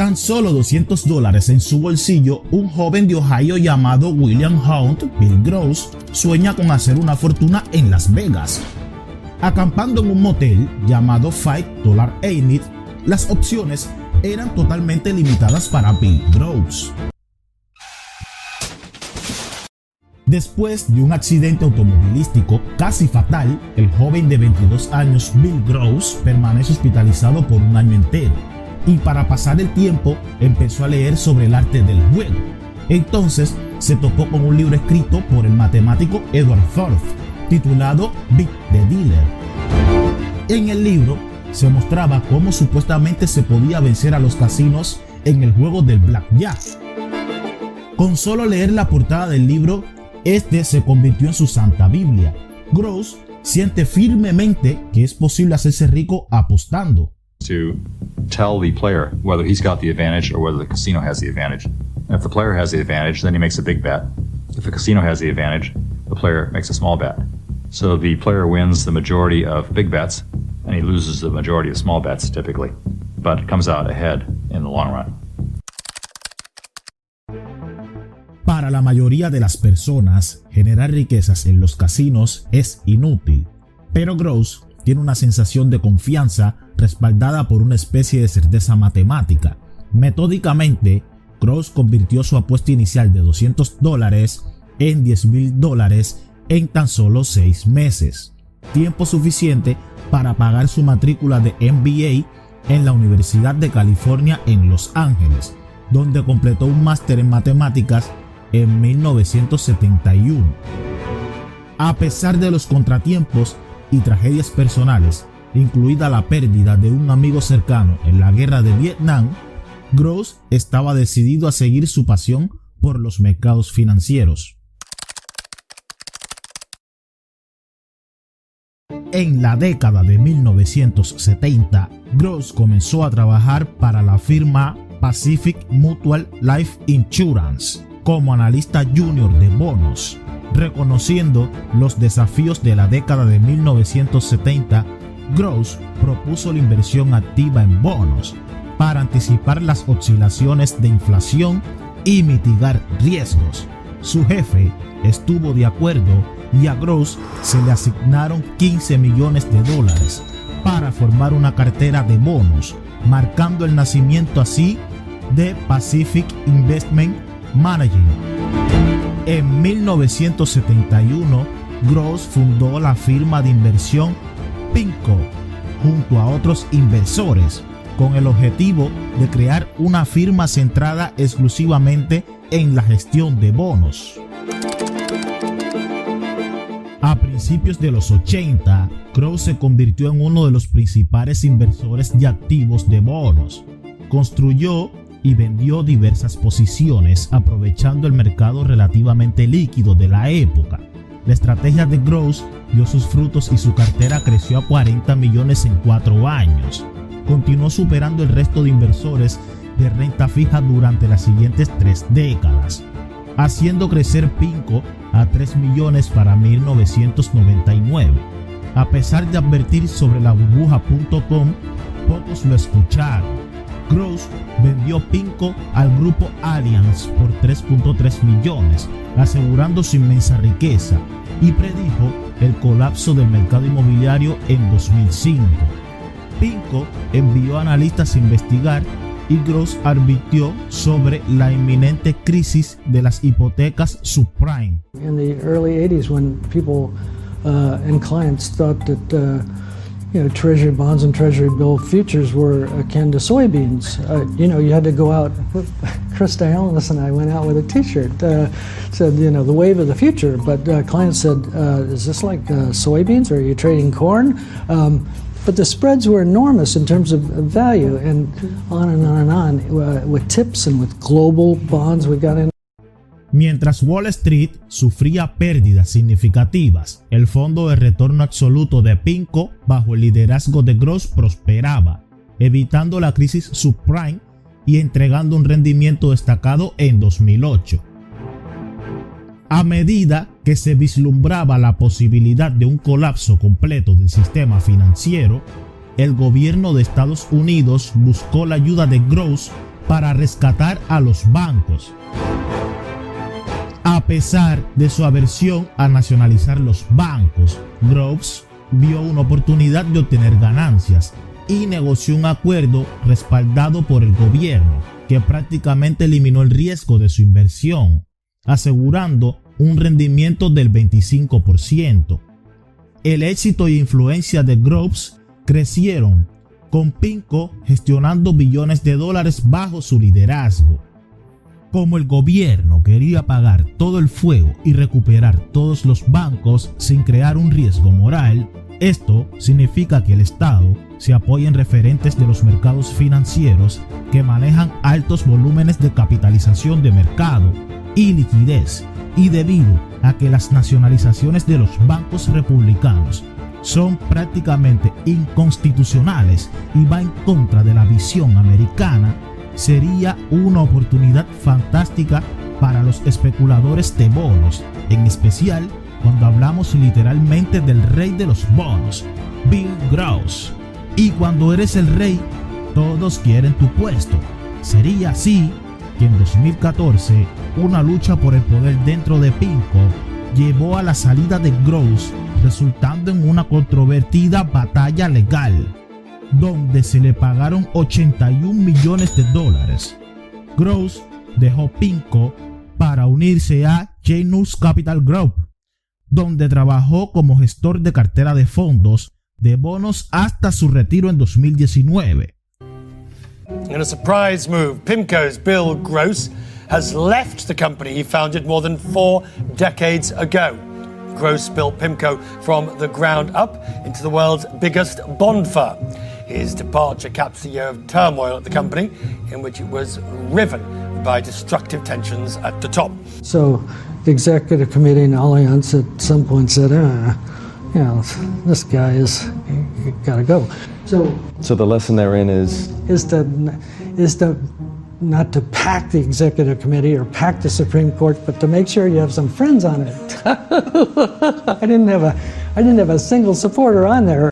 tan solo $200 en su bolsillo, un joven de Ohio llamado William Hunt, Bill Gross, sueña con hacer una fortuna en Las Vegas. Acampando en un motel llamado $5 Ain't It, las opciones eran totalmente limitadas para Bill Gross. Después de un accidente automovilístico casi fatal, el joven de 22 años Bill Gross permanece hospitalizado por un año entero, y para pasar el tiempo empezó a leer sobre el arte del juego. Entonces se topó con un libro escrito por el matemático Edward Forth, titulado Beat the Dealer. En el libro se mostraba cómo supuestamente se podía vencer a los casinos en el juego del blackjack. Con solo leer la portada del libro, este se convirtió en su santa Biblia. Gross siente firmemente que es posible hacerse rico apostando. To tell the player whether he's got the advantage or whether the casino has the advantage. And if the player has the advantage, then he makes a big bet. If the casino has the advantage, the player makes a small bet. So the player wins the majority of big bets and he loses the majority of small bets typically, but comes out ahead in the long run. Para la mayoría de las personas, generar riquezas en los casinos es inútil, pero Gross tiene una sensación de confianza respaldada por una especie de certeza matemática. Metódicamente, Gross convirtió su apuesta inicial de $200 en $10,000 en tan solo 6 meses, tiempo suficiente para pagar su matrícula de MBA en la Universidad de California en Los Ángeles, donde completó un máster en matemáticas en 1971. A pesar de los contratiempos y tragedias personales, incluida la pérdida de un amigo cercano en la guerra de Vietnam, Gross estaba decidido a seguir su pasión por los mercados financieros. En la década de 1970, Gross comenzó a trabajar para la firma Pacific Mutual Life Insurance como analista junior de bonos. Reconociendo los desafíos de la década de 1970, Gross propuso la inversión activa en bonos para anticipar las oscilaciones de inflación y mitigar riesgos. Su jefe estuvo de acuerdo y a Gross se le asignaron $15 millones para formar una cartera de bonos, marcando el nacimiento así de Pacific Investment Management. En 1971, Gross fundó la firma de inversión PIMCO junto a otros inversores, con el objetivo de crear una firma centrada exclusivamente en la gestión de bonos. A principios de los 80, Gross se convirtió en uno de los principales inversores de activos de bonos. Construyó y vendió diversas posiciones, aprovechando el mercado relativamente líquido de la época. La estrategia de Gross dio sus frutos y su cartera creció a $40 millones en 4 años. Continuó superando el resto de inversores de renta fija durante las siguientes 3 décadas, haciendo crecer PIMCO a $3 millones para 1999. A pesar de advertir sobre la burbuja.com, pocos lo escucharon. Gross vendió PIMCO al grupo Allianz por $3.3 millones, asegurando su inmensa riqueza, y predijo el colapso del mercado inmobiliario en 2005. PIMCO envió a analistas a investigar y Gross advirtió sobre la inminente crisis de las hipotecas subprime. In the early 80s, when people and clients thought that Treasury bonds and Treasury bill futures were akin to soybeans. You had to go out. Chris Dialysis and I went out with a T-shirt said, the wave of the future. But clients said, is this like soybeans? Or are you trading corn? But the spreads were enormous in terms of value, and on and on and on with tips and with global bonds we got in. Mientras Wall Street sufría pérdidas significativas, el fondo de retorno absoluto de PIMCO bajo el liderazgo de Gross prosperaba, evitando la crisis subprime y entregando un rendimiento destacado en 2008. A medida que se vislumbraba la posibilidad de un colapso completo del sistema financiero, el gobierno de Estados Unidos buscó la ayuda de Gross para rescatar a los bancos. A pesar de su aversión a nacionalizar los bancos, Groves vio una oportunidad de obtener ganancias y negoció un acuerdo respaldado por el gobierno que prácticamente eliminó el riesgo de su inversión, asegurando un rendimiento del 25%. El éxito e influencia de Groves crecieron, con PIMCO gestionando billones de dólares bajo su liderazgo. Como el gobierno quería apagar todo el fuego y recuperar todos los bancos sin crear un riesgo moral, esto significa que el Estado se apoya en referentes de los mercados financieros que manejan altos volúmenes de capitalización de mercado y liquidez, y debido a que las nacionalizaciones de los bancos republicanos son prácticamente inconstitucionales y va en contra de la visión americana, sería una oportunidad fantástica para los especuladores de bonos, en especial cuando hablamos literalmente del rey de los bonos, Bill Groves. Y cuando eres el rey, todos quieren tu puesto. Sería así que en 2014, una lucha por el poder dentro de PIMCO llevó a la salida de Groves, resultando en una controvertida batalla legal, donde se le pagaron $81 millones. Groves dejó PIMCO para unirse a Janus Capital Group, donde trabajó como gestor de cartera de fondos de bonos hasta su retiro en 2019. In a surprise move, PIMCO's Bill Gross has left the company he founded more than 4 decades ago. Gross built PIMCO from the ground up into the world's biggest bond firm. His departure caps the year of turmoil at the company, in which it was riven by destructive tensions at the top. So the executive committee in Allianz at some point said, this guy is got to go. So the lesson therein is to not to pack the executive committee or pack the Supreme Court, but to make sure you have some friends on it. I didn't have a single supporter on there.